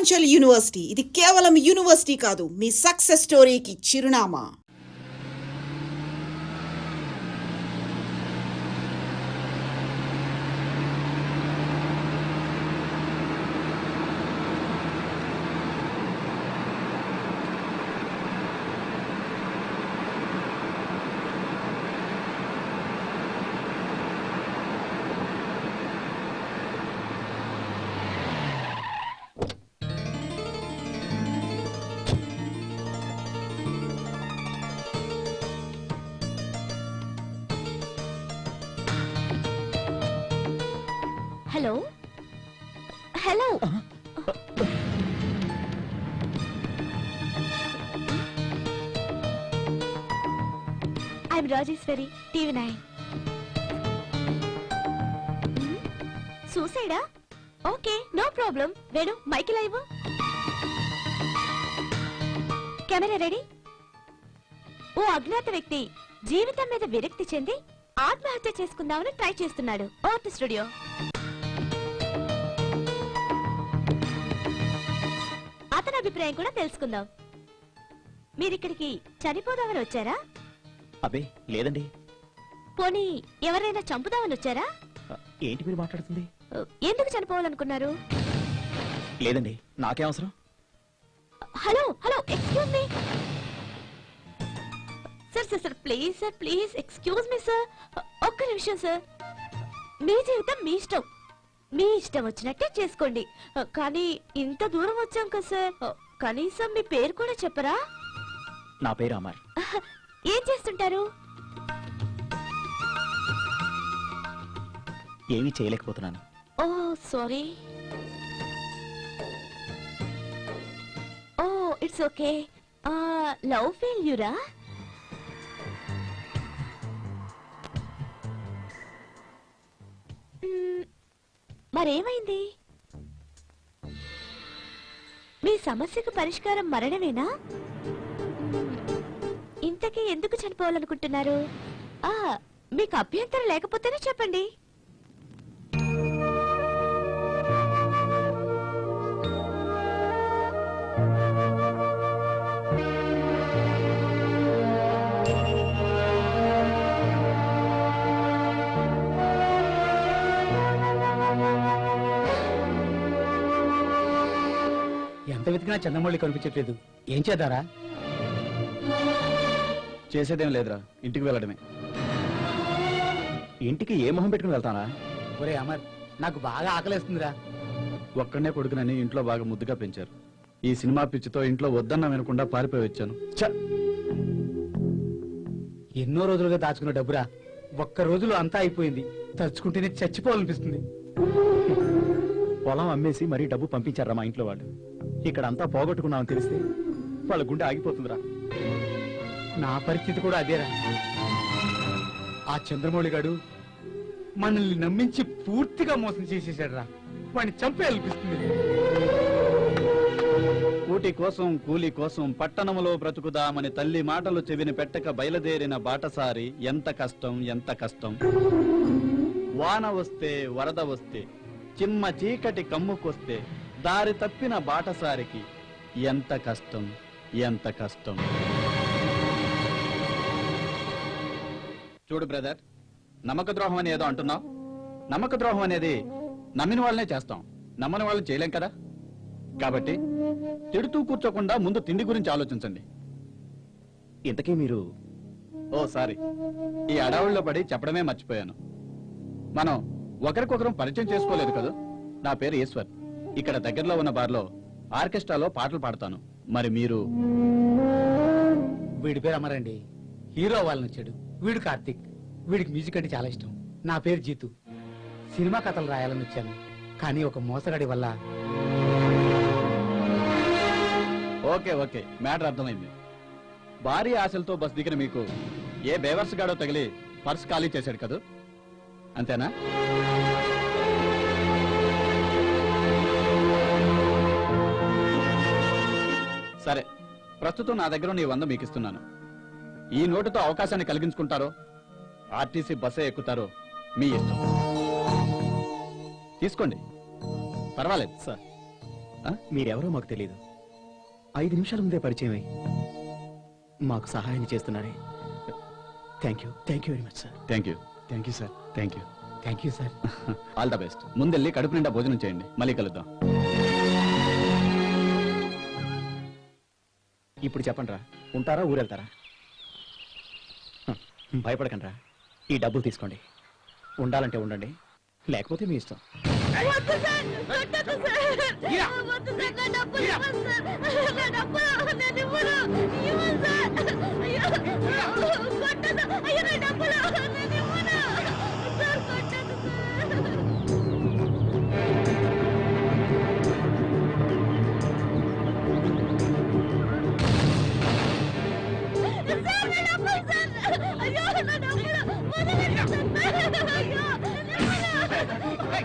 Purvanchal university ఇది కేవలం university కాదు, మీ సక్సెస్ స్టోరీకి చిరునామా. Hello hello I'm Rajeshwari, TV9. సూసైడా? Okay, no problem. వేణు, మైకి లైవ్, కెమెరా రెడీ. ఓ అజ్ఞాత వ్యక్తి జీవితం మీద విరక్తి చెంది ఆత్మహత్య చేసుకుందామని ట్రై చేస్తున్నాడు. Over to studio. అతని అభిప్రాయం కూడా తెలుసుకుందాం. మీరిక్కడికి చనిపోదామని వచ్చారా? అబ్బే లేదండి. పోనీ ఎవరైనా చంపుదామని వచ్చారా? ఏంటి మీరు మాట్లాడుతుంది? ఎందుకు చనిపోవాలనుకున్నారు? లేదండి, నాకే అవసరం. Hello hello, excuse me sir. Sir sir please sir, please excuse me sir. ఒక్క నిమిషం సార్. మీ జీవితం మీ ఇష్టం, మీ ఇష్టం వచ్చినట్టే చేసుకోండి. కానీ ఇంత దూరం వచ్చాం కదా సార్, కనీసం మీ పేరు కూడా చెప్పరా? నా పేరు అమర్. ఏం చేస్తుంటారు? ఏమీ చేయలేకపోతున్నాను. Oh sorry. Oh it's okay. Love ఫెయిల్యూరా? మరేమైంది? మీ సమస్యకు పరిష్కారం మరణమేనా? ఇంతకీ ఎందుకు చనిపోవాలనుకుంటున్నారు? మీకు అభ్యంతరం లేకపోతేనే చెప్పండి. ఎంత వెతికినా చంద్రమౌళి కనిపించట్లేదు. ఏం చేద్దారా? చేసేదేం లేదురా, ఇంటికి వెళ్ళడమే. ఇంటికి ఏ మొహం పెట్టుకుని వెళ్తానా? ఒరే అమర్, నాకు బాగా ఆకలేస్తుందిరా. ఒక్కడనే కొడుకునని ఇంట్లో బాగా ముద్దుగా పెంచారు. ఈ సినిమా పిచ్చితో ఇంట్లో వద్దన్నా వినకుండా పారిపోయి వచ్చాను. ఎన్నో రోజులుగా దాచుకున్న డబ్బురా, ఒక్క రోజులో అంతా అయిపోయింది. తలుచుకుంటేనే చచ్చిపోవాలనిపిస్తుంది. పొలం అమ్మేసి మరీ డబ్బు పంపించారా మా ఇంట్లో వాళ్ళు. ఇక్కడ అంతా పోగొట్టుకున్నామని తెలిస్తే వాళ్ళ గుండె ఆగిపోతుందిరా. నా పరిస్థితి కూడా అదేరా. ఆ చంద్రమౌళి గాడు మనల్ని నమ్మించి పూర్తిగా మోసం చేసేసాడురా. వాడిని చంపేయాలనిపిస్తుంది. కూటి కోసం కూలి కోసం పట్టణంలో బ్రతుకుదామని తల్లి మాటలు చెవిని పెట్టక బయలుదేరిన బాటసారి ఎంత కష్టం, ఎంత కష్టం. వాన వస్తే వరద వస్తే చిమ్మ చీకటి కమ్ముకొస్తే దారి తప్పిన బాటసారికి ఎంత కష్టం, ఎంత కష్టం. చూడు బ్రదర్, నమ్మక ద్రోహం అని ఏదో అంటున్నావు. నమ్మక ద్రోహం అనేది నమ్మిన వాళ్ళనే చేస్తాం, నమ్మని వాళ్ళని చేయలేం కదా. కాబట్టి తిడుతూ కూర్చోకుండా ముందు తిండి గురించి ఆలోచించండి. ఇంతకీ మీరు? ఓ సారీ, ఈ అడవుల్లో పడి చెప్పడమే మర్చిపోయాను. మనం ఒకరికొకరం పరిచయం చేసుకోలేదు కదా. నా పేరు ఈశ్వర్. ఇక్కడ దగ్గరలో ఉన్న బార్లో ఆర్కెస్ట్రాలో పాటలు పాడతాను. మరి మీరు? వీడి పేరు అమరండి. హీరో అవ్వాలని వచ్చాడు. వీడు కార్తిక్. వీడికి మ్యూజిక్ అంటే చాలా ఇష్టం. నా పేరు జీతు. సినిమా కథలు రాయాలని వచ్చాను, కానీ ఒక మోసగాడి వల్ల. ఓకే ఓకే, మ్యాటర్ అర్థమైంది. భారీ ఆశలతో బస్ దిగిన మీకు ఏ బేవర్స్ గాడో తగిలి పర్స్ ఖాళీ చేశాడు కదా, అంతేనా? సరే, ప్రస్తుతం నా దగ్గర నీ 100 మీకు ఇస్తున్నాను. ఈ నోటుతో అవకాశాన్ని కలిగించుకుంటారో ఆర్టీసీ బస్సే ఎక్కుతారో మీ ఇష్టం. తీసుకోండి, పర్వాలేదు సార్. మీరెవరో మాకు తెలియదు. 5 నిమిషాల ముందే పరిచయం అయ్యి మాకు సహాయం చేస్తున్నారే. Thank you very much sir. Thank you sir. Thank you. Thank you sir. All the best. ముందెళ్ళి కడుపు నిండా భోజనం చేయండి, మళ్ళీ కలుద్దాం. ఇప్పుడు చెప్పండి రా, ఉంటారా ఊరెళ్తారా? భయపడకండి రా, ఈ డబ్బులు తీసుకోండి. ఉండాలంటే ఉండండి, లేకపోతే మీ ఇష్టం. వద్దు సార్, కొట్టొద్దు సార్. వద్దు సార్, నా డబ్బులు ఇవ్వండి సార్. నా డబ్బులు నేను ఇవ్వను. ఇవ్వను సార్. అయ్యో, కొట్టొద్దు. అయ్యో, నా డబ్బులు నేను ఇవ్వను. Sir, కొట్టొద్దు sir. సార్, నా డబ్బులు సార్. అయ్యో, నా డబ్బులు వదలండి సార్. అయ్యో, నేను ఇవ్వను.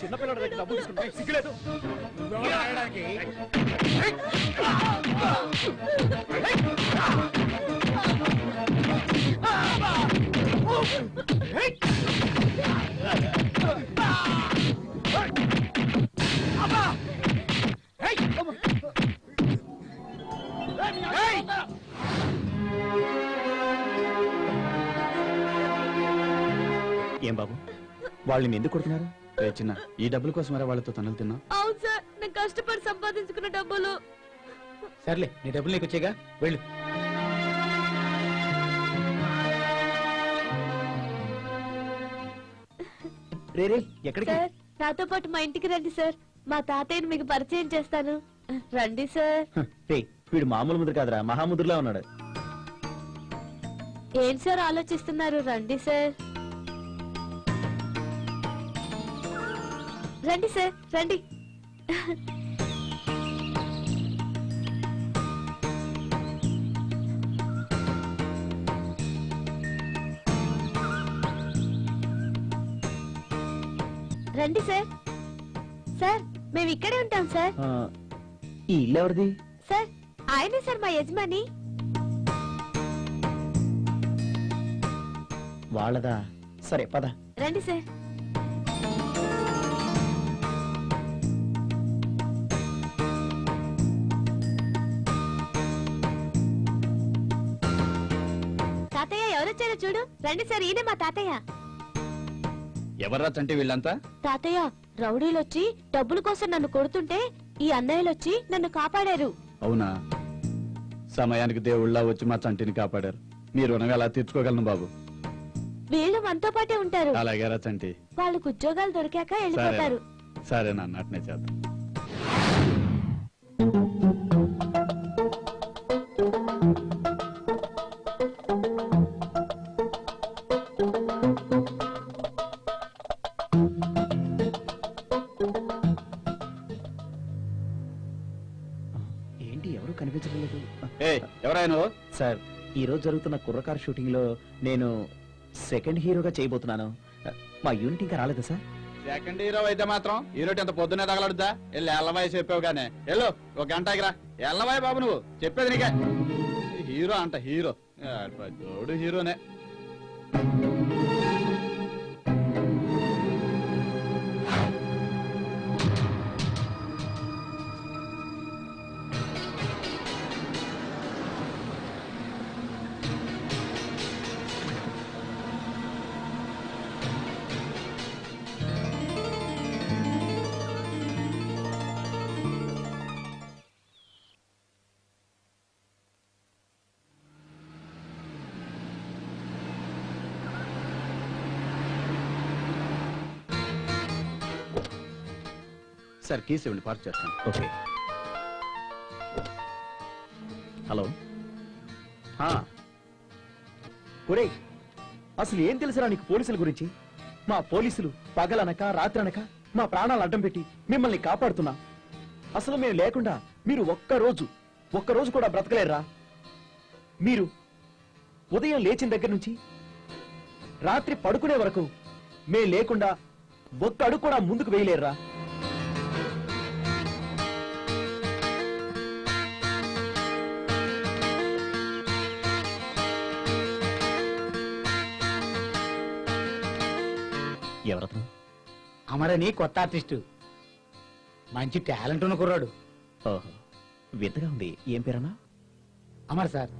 చిన్నపిల్లడి దగ్గర డబ్బులు తీసుకుంటే సిగ్గులేదు. ఏం బాబు, వాళ్ళని ఎందుకు కొడుతున్నారు? చిన్న, ఈ డబ్బుల కోసం వాళ్ళతో తనలు తిన్నా. అవును సార్, నేను కష్టపడి సంపాదించుకున్న డబ్బులు. సర్లే, నీ డబ్బులు నీకు వచ్చేగా, వెళ్ళు. రే ఎక్కడికి? సార్, నాతో పాటు మా ఇంటికి రండి సార్. మా తాతయ్యని మీకు పరిచయం చేస్తాను. రండి సార్. రే, వీడు మామూలు ముద్ర కాదురా, మహాముద్రలా ఉన్నాడు. ఏం సార్ ఆలోచిస్తున్నారు? రండి సార్. రండి సార్, రండి. రండి సార్. సార్, మేము ఇక్కడే ఉంటాం సార్. ఆ, ఈ ఇల్లు ఎవరిది? సార్, ఆయనే సార్ మా యజమాని. వాళ్ళదా? సరే పద. రండి సార్. తాతయ్య ఎవరొచ్చారో చూడు. రండి సార్, ఈయనే మా తాతయ్య. ఎవర్రా చంటి వీళ్ళంతా? తాతయ్య, రౌడీలొచ్చి డబ్బుల కోసం నన్ను కొడుతుంటే ఈ అన్నయ్యలొచ్చి నన్ను కాపాడారు. అవునా? సమయానికి దేవుళ్ళ వచ్చి మా చంటిని కాపాడారు. మీ రుణం ఎలా తీర్చుకోగలను బాబు? వీళ్ళు మనతో పాటే ఉంటారు. అలాగేరా చంటి. వాళ్ళకు ఉద్యోగాలు దొరికాక వెళ్ళిపోతారు. సరే నాన్న, అట్నే చేద్దాం. ఏంటి ఎవరు కనిపించలేదు? ఎవరా నువ్వు? సార్, ఈ రోజు జరుగుతున్న కుర్రకార్ షూటింగ్ లో నేను సెకండ్ హీరోగా చేయబోతున్నాను. మా యూనిట్ ఇంకా రాలేదా సార్? సెకండ్ హీరో అయితే మాత్రం హీరో ఎంత పొద్దునే తగలడుద్దా? వెళ్ళి ఎల్లవాయి చెప్పావు కానీ వెళ్ళు, ఒక గంట ఆగిరా. ఎల్లవాయి బాబు, నువ్వు చెప్పేది నీకే. హీరో అంట, హీరో తోడు హీరోనే. సార్, కీస్ ఇవ్వండి, పార్క్ చేస్తాను. ఓకే. హలో. ఒరేయ్, అసలు ఏం తెలుసురా నీకు పోలీసుల గురించి? మా పోలీసులు పగలనక రాత్రనక మా ప్రాణాలు అడ్డం పెట్టి మిమ్మల్ని కాపాడుతున్నా. అసలు మేము లేకుండా మీరు ఒక్కరోజు కూడా బ్రతకలేరా? మీరు ఉదయం లేచిన దగ్గర నుంచి రాత్రి పడుకునే వరకు మేము లేకుండా ఒక్క అడుగు కూడా ముందుకు వేయలేరురా. ఎవరతను? అమరని కొత్త ఆర్టిస్టు. మంచి టాలెంట్ ఉన్న కుర్రాడు. ఓహో, వింతగా ఉంది. ఏం పేరన్నా? అమర్ సార్.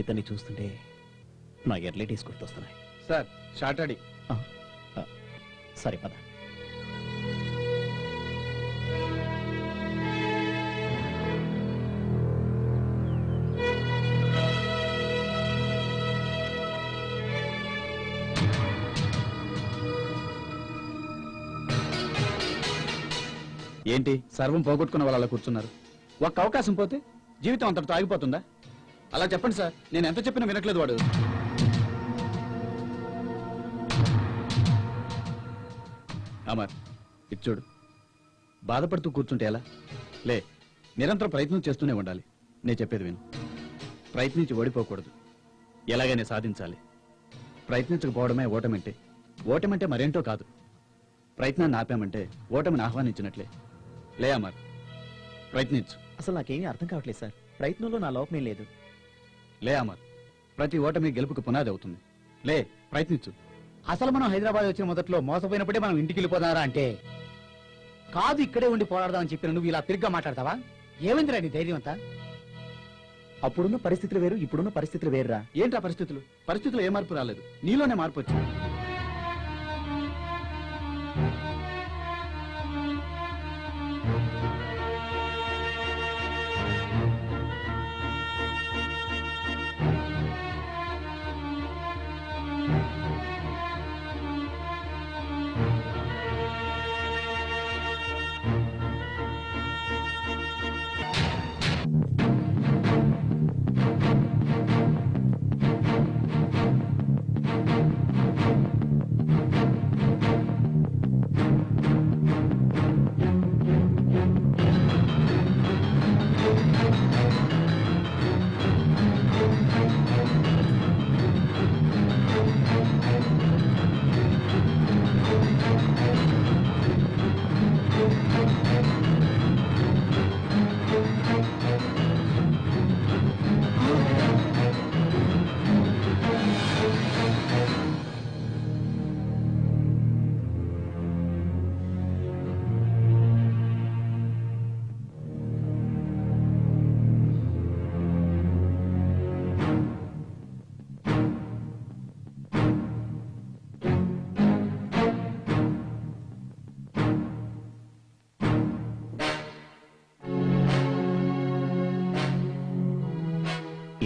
ఇతన్ని చూస్తుంటే నా ఎర్లీ డేస్ గుర్తొస్తున్నాయి. సార్ షార్ట్ అడి. ఆ, ఆ, సరే పద. ఏంటి సర్వం పోగొట్టుకున్న వాళ్ళు అలా కూర్చున్నారు? ఒక్క అవకాశం పోతే జీవితం అంతటితో ఆగిపోతుందా? అలా చెప్పండి సార్, నేను ఎంత చెప్పినా వినట్లేదు వాడు. అమర్, ఇది చూడు. బాధపడుతూ కూర్చుంటే ఎలా? లే, నిరంతరం ప్రయత్నం చేస్తూనే ఉండాలి. నేను చెప్పేది విను. ప్రయత్నించి ఓడిపోకూడదు, ఎలాగైనా సాధించాలి. ప్రయత్నించకపోవడమే ఓటమంటే. ఓటమంటే మరేంటో కాదు. ప్రయత్నాన్ని ఆపామంటే ఓటమిని ఆహ్వానించినట్లే. లే అమర్, ప్రయత్నించు. అసలు నాకేమీ అర్థం కావట్లేదు సార్. ప్రయత్నంలో నా లోపమే లేదు. లే అమర్, ప్రతి ఓటమి గెలుపుకు పునాది అవుతుంది. లే, ప్రయత్నించు. అసలు మనం హైదరాబాద్ వచ్చిన మొదట్లో మోసపోయినప్పుడే మనం ఇంటికి వెళ్ళిపోతారా అంటే, కాదు ఇక్కడే ఉండి పోరాడదామని చెప్పిన నువ్వు ఇలా తిరిగ్గా మాట్లాడతావా? ఏమైందిరా నీ ధైర్యం అంతా? అప్పుడున్న పరిస్థితులు వేరు, ఇప్పుడున్న పరిస్థితులు వేరురా. ఏంటా పరిస్థితులు? పరిస్థితులు ఏ మార్పు రాలేదు, నీలోనే మార్పు వచ్చింది.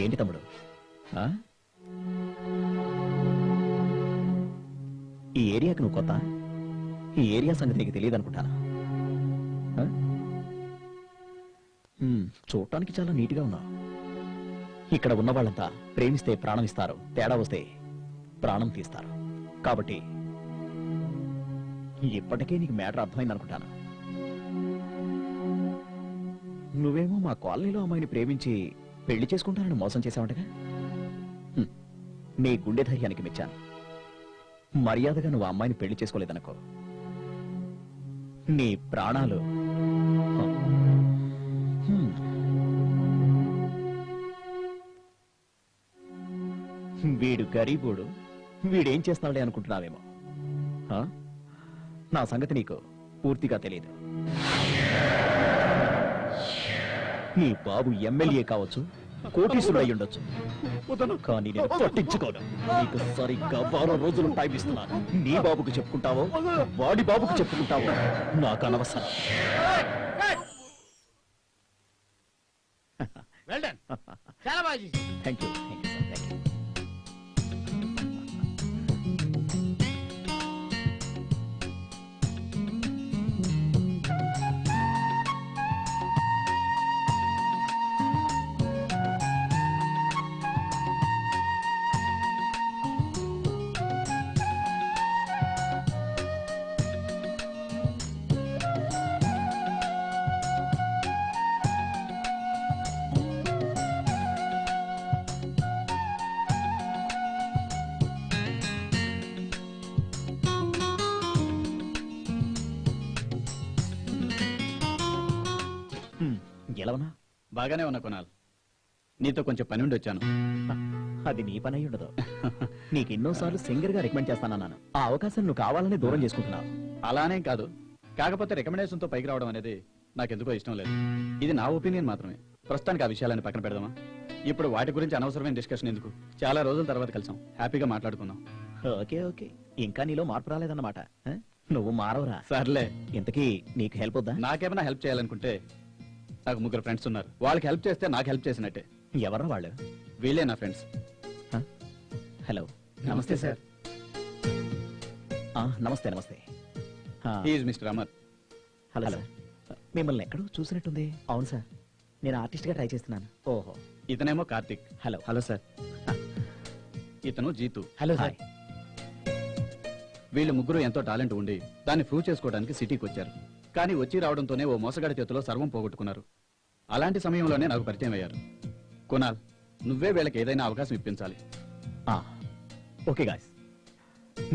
ఏంటి తమ్ముడు? ఆ? ఈ ఏరియాకి నువ్వు కొత్త? ఈ ఏరియా సంగతి నీకు తెలియదు అనుకుంటానా? చూడటానికి చాలా నీట్గా ఉన్నావు. ఇక్కడ ఉన్న వాళ్ళంతా ప్రేమిస్తే ప్రాణం ఇస్తారు, తేడా వస్తే ప్రాణం తీస్తారు. కాబట్టి ఇప్పటికే నీకు మ్యాటర్ అర్థమైంది అనుకుంటాను. నువ్వేమో మా కాలనీలో అమ్మాయిని ప్రేమించి పెళ్లి చేసుకుంటానని మోసం చేశావంటగా. నీ గుండె ధైర్యానికి మెచ్చాను. మర్యాదగా నువ్వు ఆ అమ్మాయిని పెళ్లి చేసుకోలేదనుకో, నీ ప్రాణాలు వీడు గరీబుడు, వీడేం చేస్తాడే అనుకుంటున్నావేమో. నా సంగతి నీకు పూర్తిగా తెలియదు. నీ బాబు ఎమ్మెల్యే కావచ్చు, కోటీశ్వరుడు అయి ఉండొచ్చు, కానీ నేను పట్టించుకోను. నీకు సరిగ్గా 12 రోజులు టైం ఇస్తున్నాను. నీ బాబుకు చెప్పుకుంటావో, వాడి బాబుకు చెప్పుకుంటావో నాకు అనవసరం. చాలా బాగా చేశావు. Thank you, thank you sir, thank you. ఎలా ఉన్నా? బాగానే ఉన్నా కొనాలి. నీతో కొంచెం పని ఉండి వచ్చాను. అది నీ పని అయి ఉండదు. నీకు ఎన్నోసార్లు సింగర్ గా రికమెండ్ చేస్తానన్నాను. ఆ అవకాశం నువ్వు కావాలని దూరం చేసుకుంటున్నావు. అలానే కాదు, కాకపోతే రికమెండేషన్ తో పైకి రావడం అనేది నాకెందుకో ఇష్టం లేదు. ఇది నా ఒపీనియన్ మాత్రమే. ప్రస్తుతానికి ఆ విషయాలని పక్కన పెడదామా? ఇప్పుడు వాటి గురించి అనవసరమైన డిస్కషన్ ఎందుకు? చాలా రోజుల తర్వాత కలిసాం, హ్యాపీగా మాట్లాడుకుందాం. ఓకే ఓకే, ఇంకా నీలో మార్పు రాలేదన్నమాట. ఆ? నువ్వు మారవరా? సర్లే, ఇంతకీ నీకు హెల్ప్ వద్దా? నాకేమైనా హెల్ప్ చేయాలనుకుంటే నాకు 3 ఫ్రెండ్స్ ఉన్నారు. వాళ్ళకి హెల్ప్ చేస్తే నాకు హెల్ప్ చేసినట్టే. ఎవరా వాళ్ళు? వీళ్ళే నా ఫ్రెండ్స్. హలో. నమస్తే సార్. నమస్తే నమస్తే. He is Mister Amar. Hello sir. మిమ్మల్ని ఎక్కడో చూసినట్టుంది. అవును సార్, నేను ఆర్టిస్ట్ గా ట్రై చేస్తున్నాను. ఓహో. ఇతనేమో కార్తిక్. హలో. Hello sir. ఇతను జీతు. Hello sir. హాయ్. వీళ్ళు ముగ్గురు ఎంతో టాలెంట్ ఉండి దాన్ని ప్రూవ్ చేసుకోవడానికి సిటీకి వచ్చారు. కానీ వచ్చి రావడంతోనే ఓ మోసగాడి చేతిలో సర్వం పోగొట్టుకున్నారు. అలాంటి సమయంలోనే నాకు పరిచయం అయ్యారు. కునాల్, నువ్వే వీళ్ళకి ఏదైనా అవకాశం ఇప్పించాలి. ఓకే గాయ్స్,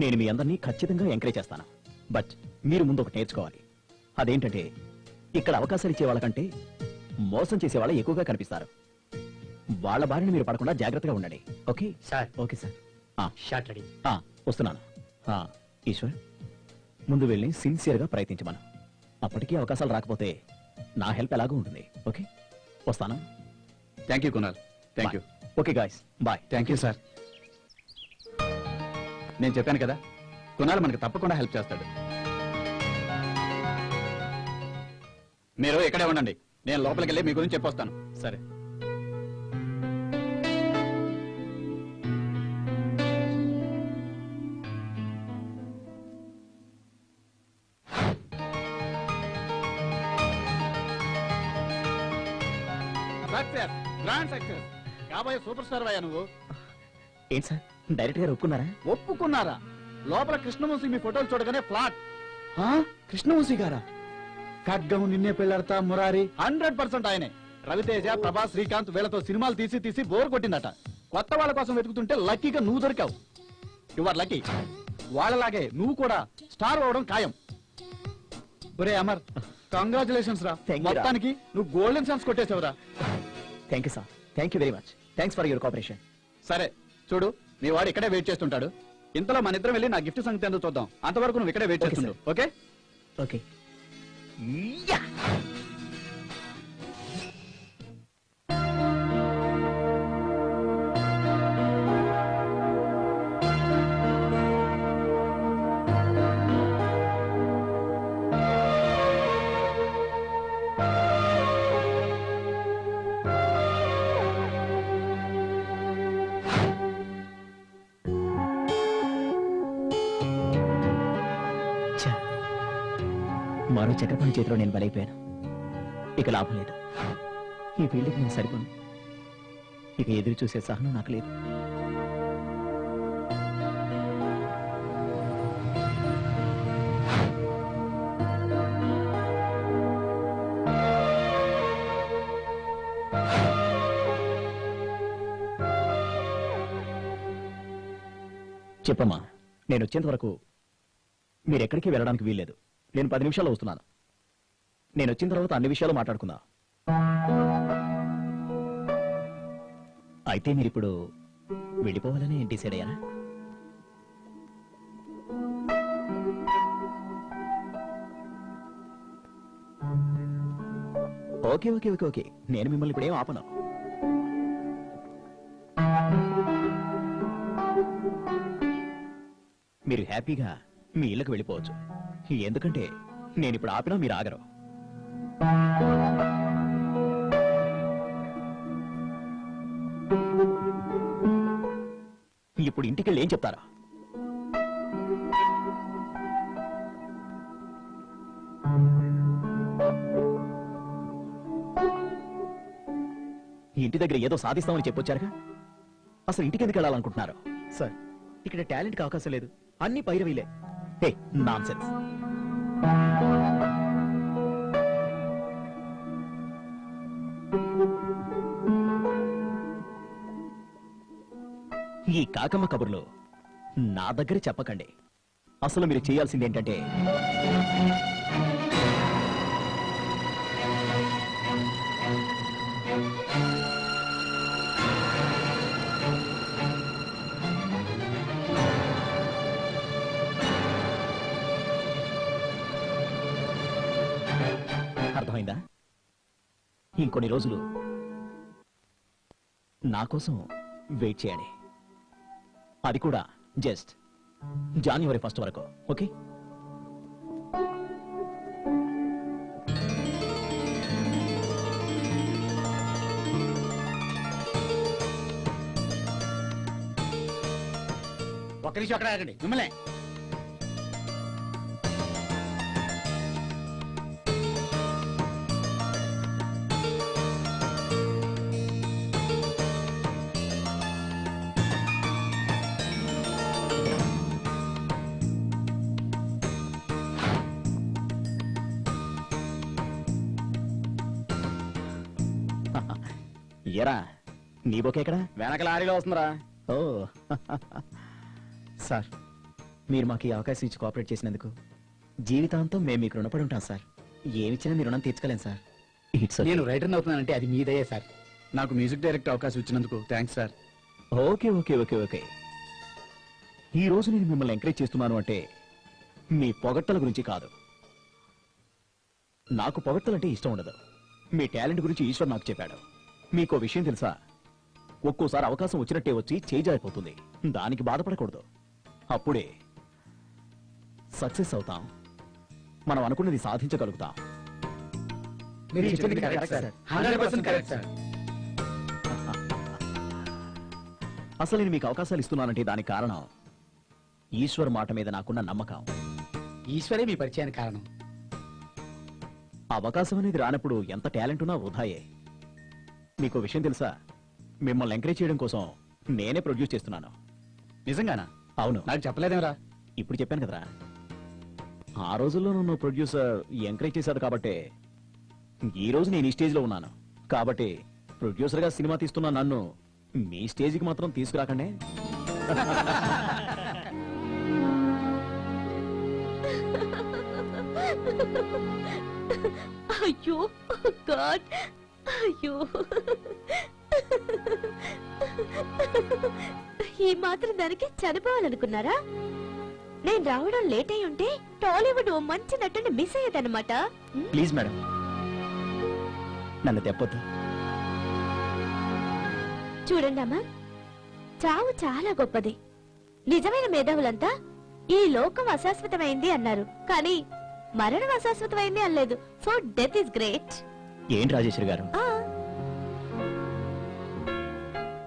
నేను మీ అందరినీ ఖచ్చితంగా ఎంకరేజ్ చేస్తాను. బట్ మీరు ముందు ఒకటి నేర్చుకోవాలి. అదేంటంటే, ఇక్కడ అవకాశాలు ఇచ్చే వాళ్ళకంటే మోసం చేసే వాళ్ళు ఎక్కువగా కనిపిస్తారు. వాళ్ళ బారిన మీరు పడకుండా జాగ్రత్తగా ఉండండి. Okay sir. Okay sir. Short ready. వస్తున్నాను. ఈశ్వర్, ముందు వెళ్ళి సిన్సియర్గా ప్రయత్నించమను. అప్పటికీ అవకాశాలు రాకపోతే నా హెల్ప్ ఎలాగో ఉంటుంది. ఓకే, వస్తాను. Thank you Kunal. Thank you. Okay guys, bye. Thank you sir. నేను చెప్పాను కదా, కునాల్ మనకి తప్పకుండా హెల్ప్ చేస్తాడు. మీరు ఇక్కడే ఉండండి, నేను లోపలికి వెళ్ళి మీ గురించి చెప్పొస్తాను. సరే. Success, grand success. కాబోయే సూపర్ స్టార్ అయ్యా నువ్వు. ఏంటి సార్, డైరెక్ట్ గా ఒప్పుకున్నారా? ఒప్పుకున్నారా? లోపల కృష్ణవంశీ మీ ఫోటోలు చూడగానే ఫ్లాట్. కృష్ణవంశీ గారా? ఖడ్గం, నిన్నే పెళ్ళాడతా, మురారి 100% ఆయనే. రవితేజ, ప్రభాస్, శ్రీకాంత్ వీళ్ళతో సినిమాలు తీసి బోర్ కొట్టిందట. కొత్త వాళ్ళ కోసం వెతుకుతుంటే లక్కీగా నువ్వు దొరికావు. You are lucky. వాళ్ళలాగే నువ్వు కూడా స్టార్ అవడం ఖాయం. ఒరే అమర్, కంగ్రాచులేషన్స్ రా. Thank you రా. మొత్తానికి నువ్వు గోల్డెన్ ఛాన్స్ కొట్టేసావురా. Thank you sir. Thank you very much. Thanks for your cooperation. సరే చూడు, మీ వాడు ఇక్కడే వెయిట్ చేస్తుంటాడు. ఇంతలో మన ఇద్దరం వెళ్ళి నా గిఫ్ట్ సంగతి ఎందుకు చూద్దాం. అంతవరకు నువ్వు ఇక్కడే వెయిట్ Okay, చేస్తుండు. ఓకే? ఓకే. మరో చక్రపాణి చేతిలో నేను బలైపోయాను. ఇక లాభం లేదు. ఈ ఫీల్డ్కి నేను సరిపోను. ఇక ఎదురు చూసే సహనం నాకు లేదు. చెప్పమ్మా, నేను వచ్చేంత వరకు మీరెక్కడికి వెళ్ళడానికి వీల్లేదు. నేను 10 నిమిషాల్లో వస్తున్నాను. నేను వచ్చిన తర్వాత అన్ని విషయాలు మాట్లాడుకుందాం. అయితే మీరిప్పుడు వెళ్ళిపోవాలని డిసైడ్ అయ్యారా? ఓకే ఓకే ఓకే ఓకే, నేను మిమ్మల్ని ఇప్పుడేం ఆపను. మీరు హ్యాపీగా మీ ఇళ్ళకి వెళ్ళిపోవచ్చు. ఎందుకంటే నేను ఇప్పుడు ఆపినా మీరు ఆగరు. ఇప్పుడు ఇంటికి వెళ్ళి ఏం చెప్తారా? ఇంటి దగ్గర ఏదో సాధిస్తామని చెప్పొచ్చారుగా, అసలు ఇంటికి ఎందుకు వెళ్ళాలనుకుంటున్నారు? సార్, ఇక్కడ టాలెంట్కి అవకాశం లేదు, అన్ని పైరవీలే. హే, నాన్సెన్స్. ఈ కాకమ్మ కబుర్లు నా దగ్గర చెప్పకండి. అసలు మీరు చేయాల్సింది ఏంటంటే, అర్థమైందా? ఇంకొన్ని రోజులు నా కోసం వెయిట్ చేయండి. అది కూడా జస్ట్ జనవరి 1 వరకు. ఓకే? ఒక్క నిమిషం అక్కడ ఆగండి మిమ్మల్ని. ఎరా నీ బొకే ఎక్కడ? వెనక లారీలో వస్తుందిరా. ఓ సార్, మీరు మాకు ఈ అవకాశం ఇచ్చి కోఆపరేట్ చేసినందుకు జీవితాంతం మేము మీకు రుణపడి ఉంటాం సార్. ఏమిచ్చినా మీ రుణం తీర్చుకోలేం సార్. ఇట్స్ నేను రైటర్ అవుతున్నానంటే అది మీదయ్యే సార్. నాకు మ్యూజిక్ డైరెక్టర్ అవకాశం ఇచ్చినందుకు thanks sir. Okay okay okay okay. ఈ రోజు నేను మిమ్మల్ని ఎంకరేజ్ చేస్తున్నాను అంటే మీ పొగట్టల గురించి కాదు. నాకు పొగట్టలంటే ఇష్టం ఉండదు. మీ టాలెంట్ గురించి ఈశ్వర్ నాకు చెప్పాడు. మీకో విషయం తెలుసా? ఒక్కోసారి అవకాశం వచ్చినట్టే వచ్చి చేజారిపోతుంది. దానికి బాధపడకూడదు. అప్పుడే సక్సెస్ అవుతాం. మనం అనుకున్నది సాధించగలుగుతాం. మీరు చెప్పింది కరెక్ట్ సార్. 100% correct sir. అసలు నేను మీకు అవకాశాలు ఇస్తున్నానంటే దానికి కారణం ఈశ్వర్ మాట మీద నాకున్న నమ్మకం. ఈశ్వరే మీ పరిచయానికి కారణం. అవకాశం అనేది రానప్పుడు ఎంత టాలెంట్ ఉన్నా వృధాయే. మీకు విషయం తెలుసా? మిమ్మల్ని ఎంకరేజ్ చేయడం కోసం నేనే ప్రొడ్యూస్ చేస్తున్నాను. నిజంగానా? అవును, నాకు చెప్పలేదేమరా? ఇప్పుడు చెప్పాను కదరా. ఆ రోజుల్లో నన్ను ప్రొడ్యూసర్ ఎంకరేజ్ చేశాడు కాబట్టి ఈ రోజు నేను ఈ స్టేజ్ లో ఉన్నాను. కాబట్టి ప్రొడ్యూసర్ గా సినిమా తీస్తున్న నన్ను మీ స్టేజ్కి మాత్రం తీసుకురాకండి. అయ్యో గాడ్, అయ్యో ఈ మాత్రం దానికి చనిపోవాలనుకున్నారా? నేను రావడం లేట్ అయి ఉంటే టాలీవుడ్ ఓ మంచి నటుని మిస్ అయ్యేదన్నమాట. ప్లీజ్ మేడం, నన్ను తెప్పొద్దు. చూడండి అమ్మా, చావు చాలా గొప్పది. నిజమైన మేధావులంతా ఈ లోకం అశాశ్వతమైంది అన్నారు, కానీ మరణం అశాశ్వతమైంది అనలేదు. So death is great. ఏంటి రాజేశ్వరి గారు?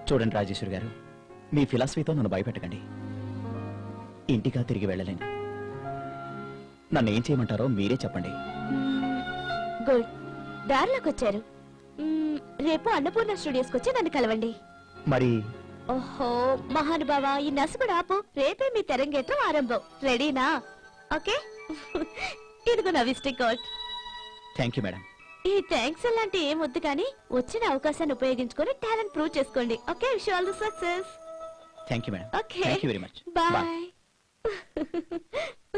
చూడండి రాజేశ్వరి గారు, మీ ఫిలాసఫీతో నన్ను భయపెట్టకండి. ఇంటిగా తిరిగి వెళ్ళలేను. నన్ను ఏం చేయమంటారో మీరే చెప్పండి. గుడ్, దారిలోకి వచ్చారు. రేపు అన్నపూర్ణ స్టూడియోస్కి వచ్చి నన్ను కలవండి. మరి ఓహో మహానుభావ, ఈ నసుగుడు ఆపు. రేపే మీ తెరంగేట్రం ఆరంభం. రెడీనా? ఓకే. ఇదిగో నా visiting card. Thank you madam. ఈ థ్యాంక్స్ అలాంటి ఏం వద్దు, కానీ వచ్చిన అవకాశాన్ని ఉపయోగించుకొని టాలెంట్ ప్రూవ్ చేసుకోండి. Okay, wish all the success. Thank you madam. Okay, thank you very much. Bye.